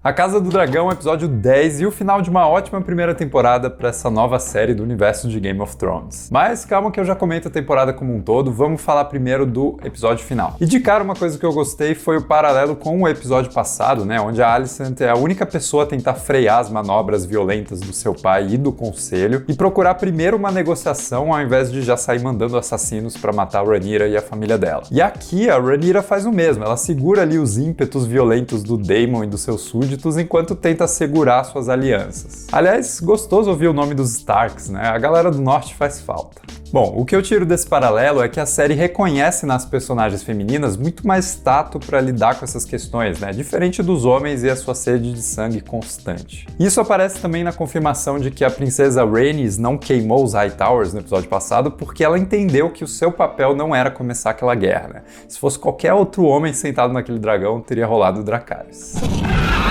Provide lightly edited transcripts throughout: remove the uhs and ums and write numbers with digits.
A Casa do Dragão, episódio 10 e o final de uma ótima primeira temporada para essa nova série do universo de Game of Thrones. Mas calma que eu já comento a temporada como um todo, vamos falar primeiro do episódio final. E de cara, uma coisa que eu gostei foi o paralelo com o episódio passado, né, onde a Alicent é a única pessoa a tentar frear as manobras violentas do seu pai e do conselho e procurar primeiro uma negociação ao invés de já sair mandando assassinos para matar a Rhaenyra e a família dela. E aqui a Rhaenyra faz o mesmo, ela segura ali os ímpetos violentos do Daemon e do seu súditos enquanto tenta segurar suas alianças. Aliás, gostoso ouvir o nome dos Starks, né? A galera do norte faz falta. Bom, o que eu tiro desse paralelo é que a série reconhece nas personagens femininas muito mais tato para lidar com essas questões, né? Diferente dos homens e a sua sede de sangue constante. Isso aparece também na confirmação de que a princesa Rhaenys não queimou os Hightowers no episódio passado porque ela entendeu que o seu papel não era começar aquela guerra, né? Se fosse qualquer outro homem sentado naquele dragão, teria rolado o Dracarys.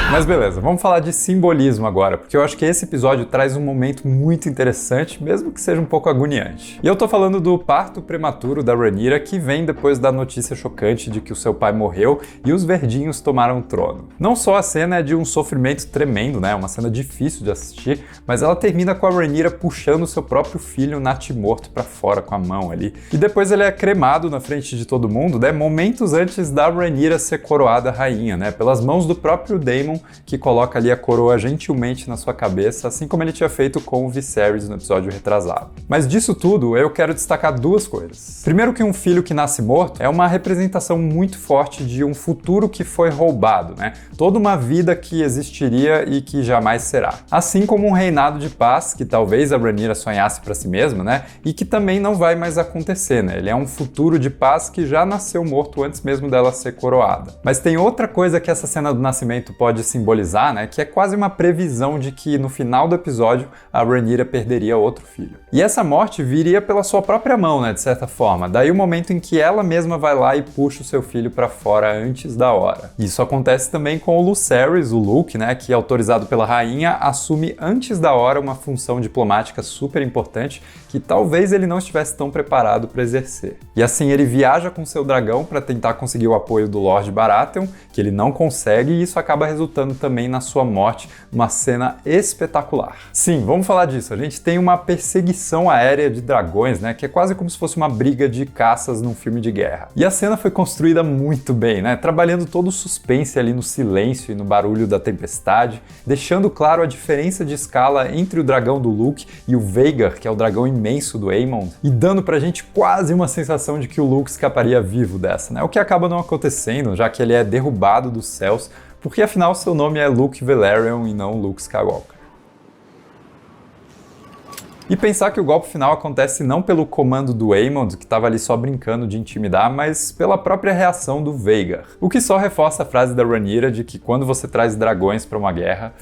Mas beleza, vamos falar de simbolismo agora, porque eu acho que esse episódio traz um momento muito interessante, mesmo que seja um pouco agoniante. E eu tô falando do parto prematuro da Rhaenyra, que vem depois da notícia chocante de que o seu pai morreu e os verdinhos tomaram o trono. Não só a cena é de um sofrimento tremendo, né, uma cena difícil de assistir, mas ela termina com a Rhaenyra puxando o seu próprio filho natimorto pra fora com a mão ali. E depois ele é cremado na frente de todo mundo, né, momentos antes da Rhaenyra ser coroada rainha, né, pelas mãos do próprio Daemon, que coloca ali a coroa gentilmente na sua cabeça, assim como ele tinha feito com o Viserys no episódio retrasado. Mas disso tudo, eu quero destacar duas coisas. Primeiro que um filho que nasce morto é uma representação muito forte de um futuro que foi roubado, né? Toda uma vida que existiria e que jamais será. Assim como um reinado de paz, que talvez a Rhaenyra sonhasse para si mesma, né? E que também não vai mais acontecer, né? Ele é um futuro de paz que já nasceu morto antes mesmo dela ser coroada. Mas tem outra coisa que essa cena do nascimento pode simbolizar, né, que é quase uma previsão de que no final do episódio a Rhaenyra perderia outro filho. E essa morte viria pela sua própria mão, né, de certa forma. Daí o momento em que ela mesma vai lá e puxa o seu filho para fora antes da hora. Isso acontece também com o Lucerys, o Luke, né, que autorizado pela rainha assume antes da hora uma função diplomática super importante que talvez ele não estivesse tão preparado para exercer. E assim ele viaja com seu dragão para tentar conseguir o apoio do Lord Baratheon, que ele não consegue, e isso acaba resultando também na sua morte, numa cena espetacular. Sim, vamos falar disso. A gente tem uma perseguição aérea de dragões, né, que é quase como se fosse uma briga de caças num filme de guerra. E a cena foi construída muito bem, né, trabalhando todo o suspense ali no silêncio e no barulho da tempestade, deixando claro a diferença de escala entre o dragão do Luke e o Vhagar, que é o dragão imenso do Aemond, e dando pra gente quase uma sensação de que o Luke escaparia vivo dessa, né, o que acaba não acontecendo, já que ele é derrubado dos céus, porque afinal seu nome é Luke Velaryon e não Luke Skywalker. E pensar que o golpe final acontece não pelo comando do Aemond, que estava ali só brincando de intimidar, mas pela própria reação do Vhagar. O que só reforça a frase da Rhaenyra de que quando você traz dragões para uma guerra,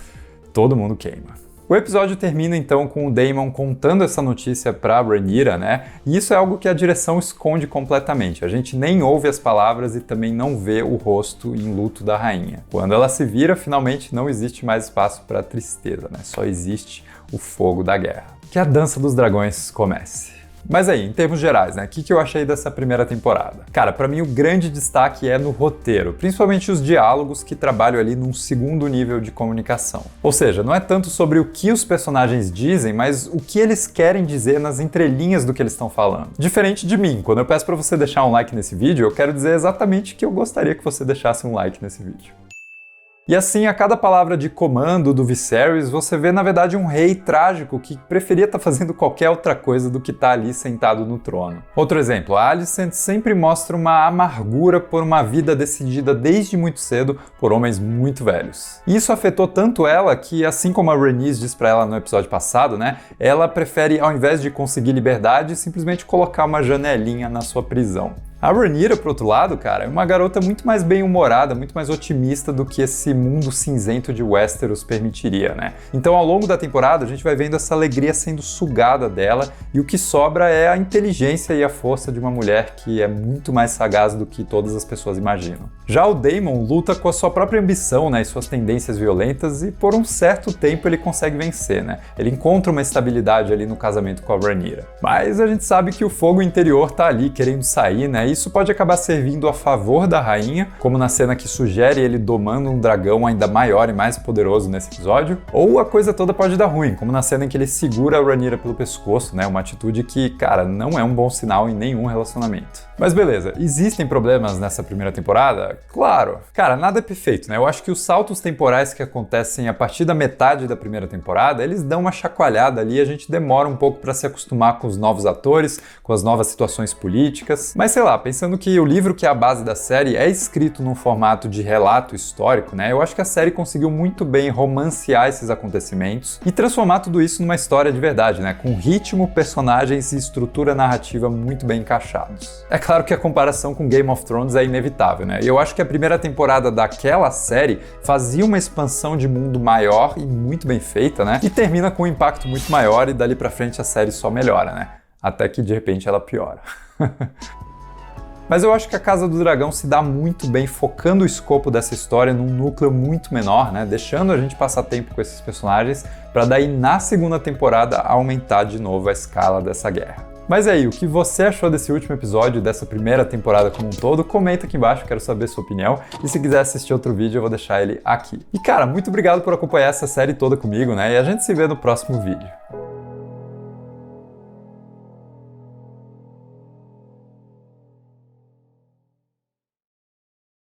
todo mundo queima. O episódio termina então com o Daemon contando essa notícia pra Rhaenyra, né? E isso é algo que a direção esconde completamente. A gente nem ouve as palavras e também não vê o rosto em luto da rainha. Quando ela se vira, finalmente não existe mais espaço para tristeza, né? Só existe o fogo da guerra. Que a dança dos dragões comece. Mas aí, em termos gerais, né, o que eu achei dessa primeira temporada? Cara, pra mim o grande destaque é no roteiro, principalmente os diálogos que trabalham ali num segundo nível de comunicação. Ou seja, não é tanto sobre o que os personagens dizem, mas o que eles querem dizer nas entrelinhas do que eles estão falando. Diferente de mim, quando eu peço pra você deixar um like nesse vídeo, eu quero dizer exatamente que eu gostaria que você deixasse um like nesse vídeo. E assim, a cada palavra de comando do Viserys, você vê na verdade um rei trágico que preferia estar fazendo qualquer outra coisa do que estar ali sentado no trono. Outro exemplo, a Alicent sempre mostra uma amargura por uma vida decidida desde muito cedo por homens muito velhos. E isso afetou tanto ela que, assim como a Rhaenys diz pra ela no episódio passado, né, ela prefere, ao invés de conseguir liberdade, simplesmente colocar uma janelinha na sua prisão. A Rhaenyra, por outro lado, cara, é uma garota muito mais bem-humorada, muito mais otimista do que esse mundo cinzento de Westeros permitiria, né? Então, ao longo da temporada, a gente vai vendo essa alegria sendo sugada dela e o que sobra é a inteligência e a força de uma mulher que é muito mais sagaz do que todas as pessoas imaginam. Já o Daemon luta com a sua própria ambição, né, e suas tendências violentas e por um certo tempo ele consegue vencer, né? Ele encontra uma estabilidade ali no casamento com a Rhaenyra. Mas a gente sabe que o fogo interior tá ali querendo sair, né? E Isso pode acabar servindo a favor da rainha, como na cena que sugere ele domando um dragão ainda maior e mais poderoso nesse episódio, ou a coisa toda pode dar ruim, como na cena em que ele segura a Rhaenyra pelo pescoço, né? Uma atitude que, cara, não é um bom sinal em nenhum relacionamento. Mas beleza, existem problemas nessa primeira temporada? Claro. Cara, nada é perfeito, né? Eu acho que os saltos temporais que acontecem a partir da metade da primeira temporada, eles dão uma chacoalhada ali e a gente demora um pouco para se acostumar com os novos atores, com as novas situações políticas. Mas sei lá, pensando que o livro que é a base da série é escrito num formato de relato histórico, né? Eu acho que a série conseguiu muito bem romancear esses acontecimentos e transformar tudo isso numa história de verdade, né? Com ritmo, personagens e estrutura narrativa muito bem encaixados. É claro que a comparação com Game of Thrones é inevitável, né? E eu acho que a primeira temporada daquela série fazia uma expansão de mundo maior e muito bem feita, né? E termina com um impacto muito maior e dali pra frente a série só melhora, né? Até que de repente ela piora. Mas eu acho que a Casa do Dragão se dá muito bem focando o escopo dessa história num núcleo muito menor, né? Deixando a gente passar tempo com esses personagens para daí na segunda temporada aumentar de novo a escala dessa guerra. Mas aí, o que você achou desse último episódio, dessa primeira temporada como um todo? Comenta aqui embaixo, quero saber sua opinião. E se quiser assistir outro vídeo, eu vou deixar ele aqui. E cara, muito obrigado por acompanhar essa série toda comigo, né? E a gente se vê no próximo vídeo.